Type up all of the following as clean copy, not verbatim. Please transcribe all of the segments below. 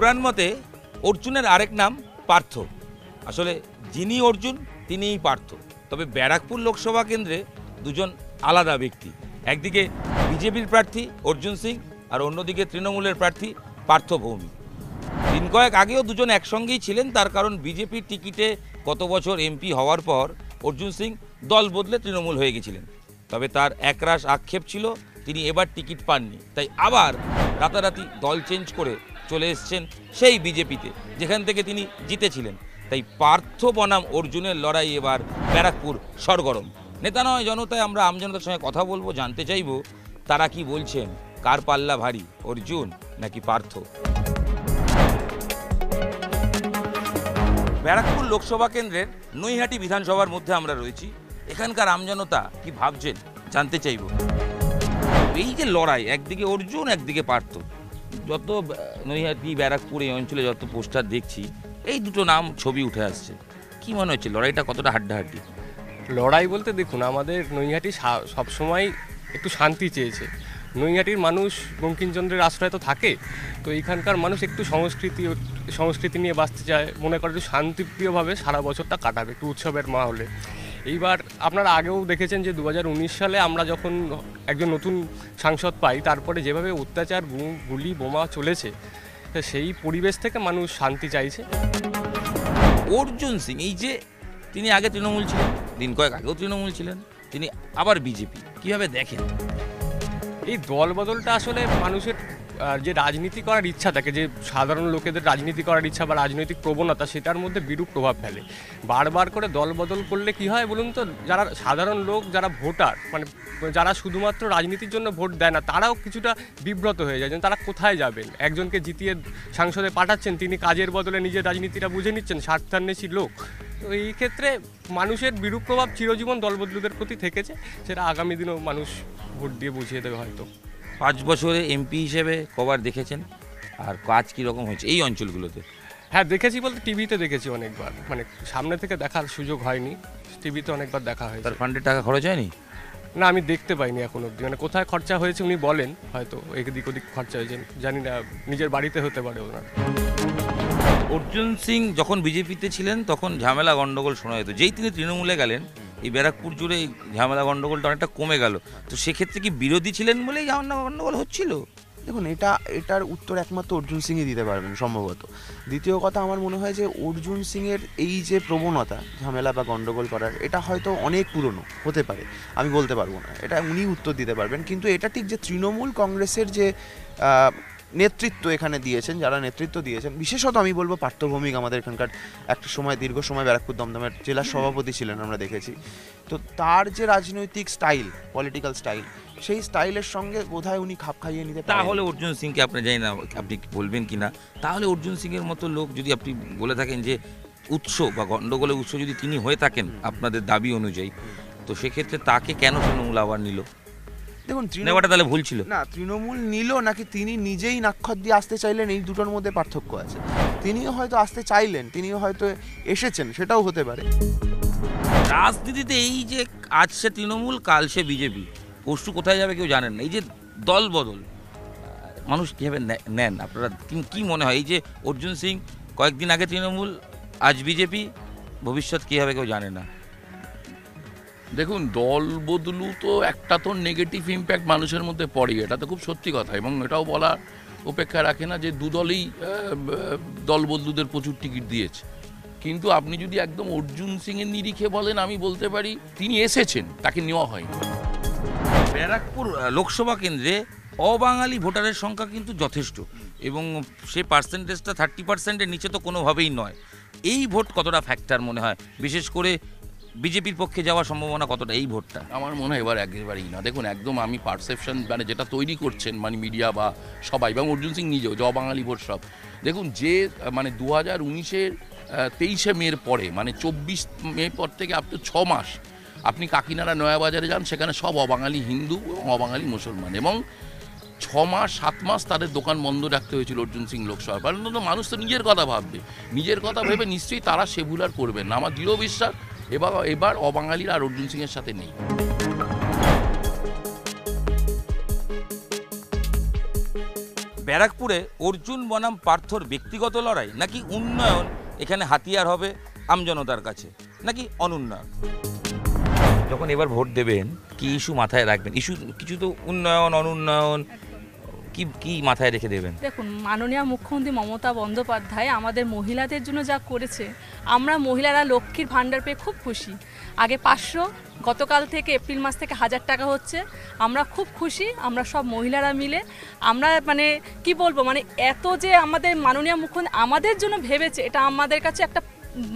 পুরাণ মতে অর্জুনের আরেক নাম পার্থ। আসলে যিনি অর্জুন তিনিই পার্থ। তবে ব্যারাকপুর লোকসভা কেন্দ্রে দুজন আলাদা ব্যক্তি, একদিকে বিজেপির প্রার্থী অর্জুন সিং আর অন্যদিকে তৃণমূলের প্রার্থী পার্থ ভৌমিক। দিন কয়েক আগেও দুজন একসঙ্গেই ছিলেন, তার কারণ বিজেপির টিকিটে গত বছর এমপি হওয়ার পর অর্জুন সিং দল বদলে তৃণমূল হয়ে গেছিলেন। তবে তার একরাশ আক্ষেপ ছিল তিনি এবার টিকিট পাননি, তাই আবার রাতারাতি দল চেঞ্জ করে চলে এসছেন সেই বিজেপিতে যেখান থেকে তিনি জিতেছিলেন। তাই পার্থ বনাম অর্জুনের লড়াই এবার ব্যারাকপুর সরগরম। নেতা নয় জনতায় আমরা আমজনতার সঙ্গে কথা বলবো, জানতে চাইব তারা কি বলছেন, কার পাল্লা ভারী, অর্জুন নাকি পার্থ। ব্যারাকপুর লোকসভা কেন্দ্রের নৈহাটি বিধানসভার মধ্যে আমরা রয়েছি। এখানকার আমজনতা কি ভাবছেন জানতে চাইব। এই যে লড়াই, একদিকে অর্জুন একদিকে পার্থ, যত নৈহাটি ব্যারাকপুর এই অঞ্চলে যত পোস্টার দেখছি এই দুটো নাম ছবি উঠে আসছে। কি মনে হচ্ছে লড়াইটা কতটা হাড্ডাহাড্ডি? লড়াই বলতে দেখুন, আমাদের নৈহাটি সবসময় একটু শান্তি চেয়েছে। নৈহাটির মানুষ বঙ্কিমচন্দ্রের আশ্রয় তো থাকে, তো এইখানকার মানুষ একটু সংস্কৃতি নিয়ে বাঁচতে চায়, মনে করে একটু শান্তিপ্রিয়ভাবে সারা বছরটা কাটাবে, একটু উৎসবের মাহলে। এইবার আপনারা আগেও দেখেছেন যে 2019 সালে আমরা যখন একজন নতুন সাংসদ পাই, তারপরে যেভাবে অত্যাচার, গুলি বোমা চলেছে, সেই পরিবেশ থেকে মানুষ শান্তি চাইছে। অর্জুন সিং এই যে তিনি আগে তৃণমূল ছিলেন, দিন কয়েক আগেও তৃণমূল ছিলেন, তিনি আবার বিজেপি, কিভাবে দেখেন? এই দল বদলটা আসলে মানুষের যে রাজনীতি করার ইচ্ছা থাকে, যে সাধারণ লোকেদের রাজনীতি করার ইচ্ছা বা রাজনৈতিক প্রবণতা, সেটার মধ্যে বিরূপ প্রভাব ফেলে। বারবার করে দল বদল করলে কি হয় বলুন তো, যারা সাধারণ লোক, যারা ভোটার, মানে যারা শুধুমাত্র রাজনীতির জন্য ভোট দেয় না, তারাও কিছুটা বিব্রত হয়ে যায়, তারা কোথায় যাবেন। একজনকে জিতিয়ে সংসদে পাঠাচ্ছেন, তিনি কাজের বদলে নিজের রাজনীতিটা বুঝে নিচ্ছেন, স্বার্থান্বেষী লোক। তো এই ক্ষেত্রে মানুষের বিরূপ প্রভাব চিরজীবন দলবদলুদের প্রতি থেকেছে, সেটা আগামী দিনেও মানুষ ভোট দিয়ে বুঝিয়ে দেবে হয়তো। 5 বছরে এমপি হিসেবে কবার দেখেছেন, আর কাজ কীরকম হয়েছে এই অঞ্চলগুলোতে? হ্যাঁ, দেখেছি বলতে টিভিতে দেখেছি অনেকবার, মানে সামনে থেকে দেখার সুযোগ হয়নি, টিভিতে অনেকবার দেখা হয়েছে। তার ফান্ডের টাকা খরচ হয়নি? না, আমি দেখতে পাইনি এখন অবধি, মানে কোথায় খরচা হয়েছে উনি বলেন, হয়তো এদিক ওদিক খরচা হয়েছে, জানি না, নিজের বাড়িতে হতে পারে ওনার। অর্জুন সিং যখন বিজেপিতে ছিলেন তখন ঝামেলা গণ্ডগোল শোনা যেত, যেই তিনি তৃণমূলে গেলেন এই ব্যারাকপুর জুড়ে এই ঝামেলা গণ্ডগোলটা অনেকটা কমে গেল। তো সেক্ষেত্রে কি বিরোধী ছিলেন বলেই ঝামেলা গণ্ডগোল হচ্ছিল? দেখুন, এটার উত্তর একমাত্র অর্জুন সিংই দিতে পারবেন সম্ভবত। দ্বিতীয় কথা, আমার মনে হয় যে অর্জুন সিংয়ের এই যে প্রবণতা ঝামেলা বা গণ্ডগোল করার, এটা হয়তো অনেক পুরনো হতে পারে, আমি বলতে পারবো না, এটা উনি উত্তর দিতে পারবেন। কিন্তু এটা ঠিক যে তৃণমূল কংগ্রেসের যে নেতৃত্ব এখানে দিয়েছেন, যারা নেতৃত্ব দিয়েছেন, বিশেষত আমি বলবো পার্থ ভৌমিক, আমাদের এখানকার একটা সময় দীর্ঘ সময় ব্যারাকপুর দমদমের জেলার সভাপতি ছিলেন, আমরা দেখেছি। তো তার যে রাজনৈতিক স্টাইল, পলিটিক্যাল স্টাইল, সেই স্টাইলের সঙ্গে বোধহয় উনি খাপ খাইয়ে নিতে পারেন। তাহলে অর্জুন সিংকে আপনি জানি না আপনি বলবেন কি না, তাহলে অর্জুন সিংয়ের মতো লোক যদি আপনি বলে থাকেন যে উৎস বা গণ্ডগোলের উৎস যদি তিনি হয়ে থাকেন আপনাদের দাবি অনুযায়ী, তো সেক্ষেত্রে তাকে কেন তৃণমূল আবার নিল? দেখুন, নেওয়াটা তাহলে ভুল ছিল না। তৃণমূল নিল নাকি তিনি নিজেই নাক্ষর দিয়ে আসতে চাইলেন, এই দুটোর মধ্যে পার্থক্য আছে। তিনিও হয়তো আসতে চাইলেন, তিনিও হয়তো এসেছেন, সেটাও হতে পারে। রাজনীতিতে এই যে আজ সে তৃণমূল, কাল সে বিজেপি, পরশু কোথায় যাবে কেউ জানেন না। এই যে দল বদল মানুষ কীভাবে নেন আপনারা, কি মনে হয়? এই যে অর্জুন সিং কয়েকদিন আগে তৃণমূল, আজ বিজেপি, ভবিষ্যৎ কী হবে কেউ জানে না। দেখুন, দল বদলু তো একটা তো নেগেটিভ ইম্প্যাক্ট মানুষের মধ্যে পড়ে, এটা তো খুব সত্যি কথা, এবং এটাও বলা উপেক্ষা রাখে না যে দুদলই দল বদলুদের প্রচুর টিকিট দিয়েছে। কিন্তু আপনি যদি একদম অর্জুন সিংয়ের নিরিখে বলেন, আমি বলতে পারি তিনি এসেছেন, তাকে নেওয়া হয়নি। ব্যারাকপুর লোকসভা কেন্দ্রে অবাঙালি ভোটারের সংখ্যা কিন্তু যথেষ্ট, এবং সেই পার্সেন্টেজটা 30%-এর নিচে তো কোনোভাবেই নয়। এই ভোট কতটা ফ্যাক্টর মনে হয়, বিশেষ করে বিজেপির পক্ষে যাওয়ার সম্ভাবনা কতটা এই ভোটটা? আমার মনে হয় এবার একেবারেই না। দেখুন, একদম আমি পারসেপশন মানে যেটা তৈরি করছেন মানে মিডিয়া বা সবাই, এবং অর্জুন সিং নিজেও, যে অবাঙালি ভোট সব, দেখুন যে মানে 2019-এর 23শে মের পরে, মানে 24 মে পর থেকে আপনি 6 মাস আপনি কাকিনাড়া নয়াবাজারে যান, সেখানে সব অবাঙালি হিন্দু এবং অবাঙালি মুসলমান, এবং 6 মাস 7 মাস তাদের দোকান বন্ধ রাখতে হয়েছিল অর্জুন সিং লোকসভা। কারণ তো মানুষ তো নিজের কথা ভাববে, নিজের কথা ভেবে নিশ্চয়ই তারা সে ভুল আর করবেন না। আমার দৃঢ় বিশ্বাস এবার অবাঙালিরা আর অর্জুন সিংয়ের সাথে নেই। ব্যারাকপুরে অর্জুন বনাম পার্থর ব্যক্তিগত লড়াই নাকি উন্নয়ন এখানে হাতিয়ার হবে আমজনতার কাছে, নাকি অনুন্নয়ন? যখন এবার ভোট দেবেন কি ইস্যু মাথায় রাখবেন? ইস্যু কিছু তো উন্নয়ন অনুন্নয়ন কি কি মাথায় রেখে দেবেন? দেখুন, মাননীয় মুখ্যমন্ত্রী মমতা বন্দ্যোপাধ্যায় আমাদের মহিলাদের জন্য যা করেছে, আমরা মহিলারা লক্ষ্মীর ভাণ্ডার পেয়ে খুব খুশি। আগে 500, গতকাল থেকে এপ্রিল মাস থেকে 1000 টাকা হচ্ছে। আমরা খুব খুশি, আমরা সব মহিলারা মিলে। আমরা মানে কি বলবো, মানে এত যে আমাদের মাননীয় মুখ্যমন্ত্রী আমাদের জন্য ভেবেছে, এটা আমাদের কাছে একটা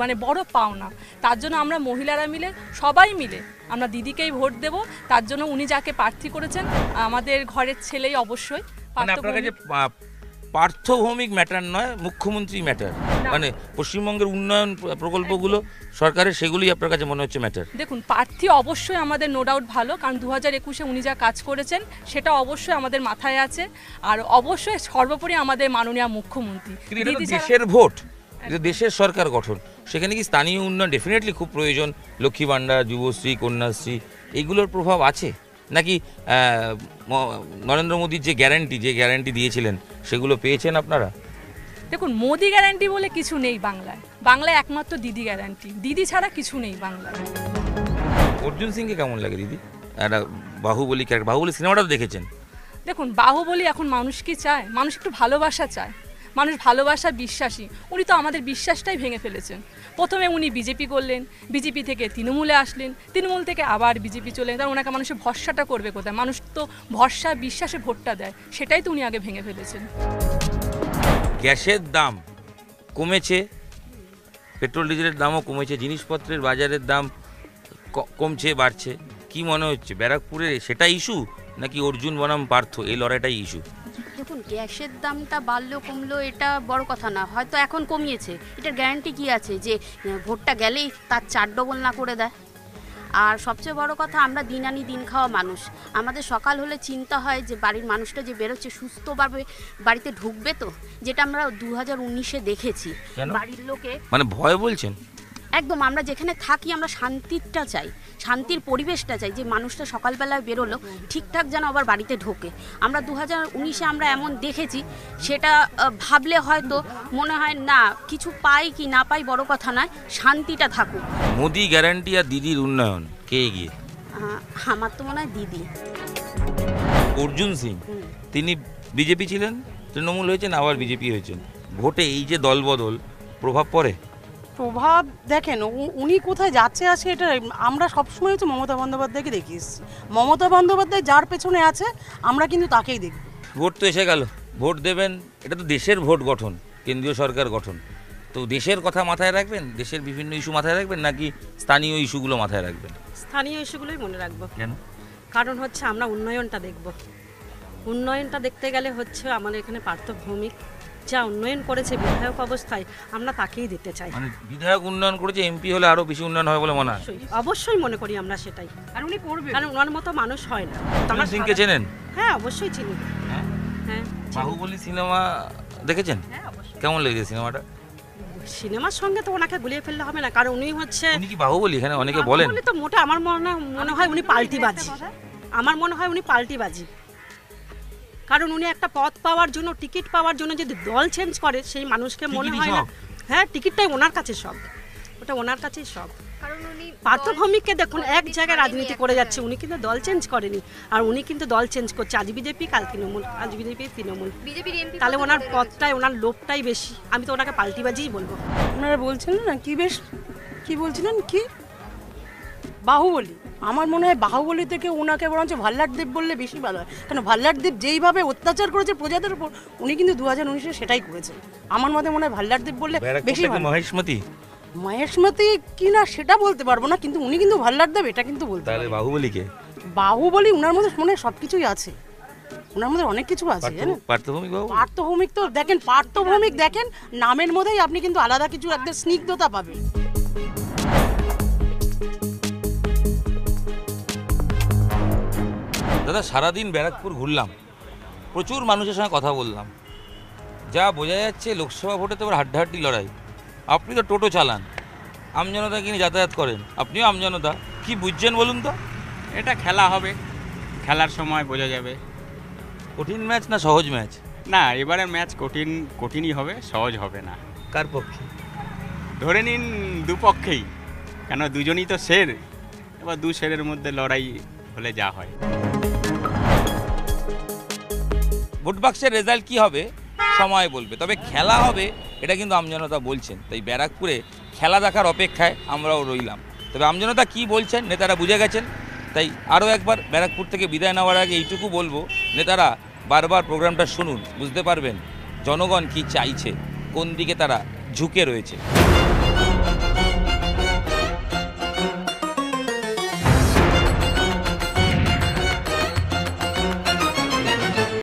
মানে বড় পাওনা। তার জন্য আমরা মহিলারা মিলে, সবাই মিলে আমরা দিদিকেই ভোট দেব। তার জন্য উনি যাকে প্রার্থী করেছেন আমাদের ঘরের ছেলেই অবশ্যই। মানে আপনার কাছে পার্থভৌমিক ম্যাটার নয়, মুখ্যমন্ত্রী ম্যাটার, মানে পশ্চিমবঙ্গের উন্নয়ন প্রকল্পগুলো সরকারের, সেগুলোই আপনার কাছে মনে হচ্ছে ম্যাটার? দেখুন, প্রার্থী অবশ্যই আমাদের নো ডাউট ভালো, কারণ 2021-এ উনি যা কাজ করেছেন সেটা অবশ্যই আমাদের মাথায় আছে। আর অবশ্যই সর্বোপরি আমাদের মাননীয় মুখ্যমন্ত্রী। দেশের ভোট, দেশের সরকার গঠন, সেখানে কি স্থানীয় উন্নয়ন ডেফিনেটলি খুব প্রয়োজন? লক্ষ্মী ভাণ্ডার, যুবশ্রী, কন্যাশ্রী, এইগুলোর প্রভাব আছে নাকি? নরেন্দ্র মোদীর যে গ্যারান্টি দিয়েছিলেন সেগুলো পেয়েছেন আপনারা? দেখুন, মোদি গ্যারান্টি বলে কিছু নেই বাংলায়। বাংলায় একমাত্র দিদি গ্যারান্টি, দিদি ছাড়া কিছু নেই বাংলায়। অর্জুন সিংকে কেমন লাগে দিদি? একটা বাহুবলী ক্যারেক্টার, বাহুবলী সিনেমাটা তো দেখেছেন? দেখুন, বাহুবলী এখন মানুষ কি চায়? মানুষ একটু ভালোবাসা চায়, মানুষ ভালোবাসা বিশ্বাসী। উনি তো আমাদের বিশ্বাসটাই ভেঙে ফেলেছেন। প্রথমে উনি বিজেপি করলেন, বিজেপি থেকে তৃণমূলে আসলেন, তৃণমূল থেকে আবার বিজেপি চলে গেলেন। ওনাকে মানুষের ভরসাটা করবে কোথায়? মানুষ তো ভরসা বিশ্বাসে ভোটটা দেয়, সেটাই তো উনি আগে ভেঙে ফেলেছেন। গ্যাসের দাম কমেছে, পেট্রোল ডিজেলের দামও কমেছে, জিনিসপত্রের বাজারের দাম কমছে বাড়ছে। কি মনে হচ্ছে ব্যারাকপুরে সেটা ইস্যু নাকি অর্জুন বনাম পার্থ এই লড়াইটাই ইস্যু? দেখুন, গ্যাসের দামটা বাড়লো কমলো এটা বড় কথা না, হয়তো এখন কমিয়েছে, এটার গ্যারান্টি কি আছে যে ভোটটা গেলেই তার 4 ডবল না করে দেয়? আর সবচেয়ে বড় কথা, আমরা দিন আনি দিন খাওয়া মানুষ। আমাদের সকাল হলে চিন্তা হয় যে বাড়ির মানুষটা যে বেরোচ্ছে সুস্থভাবে বাড়িতে ঢুকবে তো, যেটা আমরা 2019-এ দেখেছি। বাড়ির লোকে মানে ভয় বলছেন? একদম, আমরা যেখানে থাকি আমরা শান্তিটা চাই, শান্তির পরিবেশটা চাই, যে মানুষটা সকালবেলায় বেরোলো ঠিকঠাক যেন আবার বাড়িতে ঢোকে। আমরা 2019-এ আমরা এমন দেখেছি, সেটা ভাবলে হয়তো মনে হয় না কিছু পাই কি না পাই বড় কথা নয়, শান্তিটা থাকুক। মোদি গ্যারান্টি আর দিদির উন্নয়ন কে এগিয়ে? আমার তো মনে হয় দিদি। অর্জুন সিং তিনি বিজেপি ছিলেন, তৃণমূল হয়েছেন, আবার বিজেপি হয়েছেন। ভোটে এই যে দলবদল প্রভাব পড়ে? প্রভাব দেখেন, উনি কোথায় যাচ্ছে আছে এটা আমরা সবসময় হচ্ছে মমতা বন্দ্যোপাধ্যায়কে দেখি এসেছি। মমতা বন্দ্যোপাধ্যায় যার পেছনে আছে আমরা কিন্তু তাকেই দেখব। ভোট তো এসে গেল, ভোট দেবেন, এটা তো দেশের ভোট গঠন, কেন্দ্রীয় সরকার গঠন। তো দেশের কথা মাথায় রাখবেন, দেশের বিভিন্ন ইস্যু মাথায় রাখবেন নাকি স্থানীয় ইস্যুগুলো মাথায় রাখবেন? স্থানীয় ইস্যুগুলোই মনে রাখবো। কেন? কারণ হচ্ছে আমরা উন্নয়নটা দেখব। উন্নয়নটা দেখতে গেলে হচ্ছে আমাদের এখানে পার্থভৌমিক যা উন্নয়ন করেছে বিধায়ক অবস্থায়, আমরা তাকেই দিতে চাই। মানে বিধায়ক উন্নয়ন করেছে, এমপি হলে আরো বেশি উন্নয়ন হবে বলে মনে হয়? অবশ্যই মনে করি আমরা সেটাই। আর উনি করবেন, কারণ ওনার মতো মানুষ হয় না। অর্জুন সিংকে চেনেন? হ্যাঁ, অবশ্যই চিনি। হ্যাঁ, হ্যাঁ। বাহুবলী সিনেমা দেখেছেন? হ্যাঁ, অবশ্যই। কেমন লেগেছে সিনেমাটা? সিনেমার সঙ্গে তো ওনাকে গুলিয়ে ফেললে হবে না, কারণ উনি হচ্ছে উনি কি বাহুবলী? এখানে অনেকে বলেন। বাহুবলী তো মোটা, আমার মনে হয় উনি পাল্টিবাজি। আমার মনে হয় উনি পাল্টিবাজি, কারণ উনি একটা পদ পাওয়ার জন্য, টিকিট পাওয়ার জন্য যদি দল চেঞ্জ করে, সেই মানুষকে মনে হয় না। হ্যাঁ, টিকিটটাই ওনার কাছে সব, ওটা ওনার কাছেই সব। পার্থভৌমিককে দেখুন এক জায়গায় রাজনীতি করে যাচ্ছে, উনি কিন্তু দল চেঞ্জ করেনি। আর উনি কিন্তু দল চেঞ্জ করছে, আজ বিজেপি কাল তৃণমূল, আজ বিজেপি তৃণমূল। তাহলে ওনার পদটাই, ওনার লোভটাই বেশি। আমি তো ওনাকে পাল্টিবাজিই বলবো। আপনারা বলছিলেন না কি বলছিলেন কি বাহুবলী? আমার মনে হয় বাহুবলী থেকে ওনাকে বরঞ্চ ভাল্লার দেব বললে বেশি ভালো হয়। কারণ ভাল্লার দেব যেইভাবে অত্যাচার করেছে প্রজাদের উপর, উনি কিন্তু 2019-এ সেটাই করেছে। আমার মতে মনে হয় ভাল্লার দেব বললে বেশি ভালো। মহেশমতি কি না সেটা বলতে পারবো না, কিন্তু উনি কিন্তু ভাল্লার দেব এটা কিন্তু বলতে। তাহলে বাহুবলীকে? বাহুবলী ওনার মধ্যে মনে হয় সবকিছুই আছে, ওনার মধ্যে অনেক কিছু আছে। পার্থভৌমিক তো দেখেন, পার্থভৌমিক দেখেন নামের মধ্যেই আপনি কিন্তু আলাদা কিছু একদম স্নিগ্ধতা পাবেন। দাদা, সারাদিন ব্যারাকপুর ঘুরলাম, প্রচুর মানুষের সঙ্গে কথা বললাম, যা বোঝা যাচ্ছে লোকসভা ভোটে তো এবার হাড্ডাহাড্ডি লড়াই। আপনি তো টোটো চালান, আমজনতা কিনে যাতায়াত করেন, আপনিও আমজনতা, কি বুঝছেন বলুন তো? এটা খেলা হবে, খেলার সময় বোঝা যাবে। কঠিন ম্যাচ না সহজ ম্যাচ? না, এবারে ম্যাচ কঠিনই হবে, সহজ হবে না। কার পক্ষে? ধরে নিন দুপক্ষেই, কেন দুজনই তো শের, এবার দু শেরের মধ্যে লড়াই হলে যা হয়। ভোট বাক্সের রেজাল্ট কী হবে সময় বলবে, তবে খেলা হবে এটা কিন্তু আমজনতা বলছেন। তাই ব্যারাকপুরে খেলা দেখার অপেক্ষায় আমরাও রইলাম। তবে আমজনতা কি বলছেন নেতারা বুঝে গেছেন। তাই আরও একবার ব্যারাকপুর থেকে বিদায় নেওয়ার আগে এইটুকু বলবো, নেতারা বারবার প্রোগ্রামটা শুনুন, বুঝতে পারবেন জনগণ কি চাইছে, কোন দিকে তারা ঝুঁকে রয়েছে।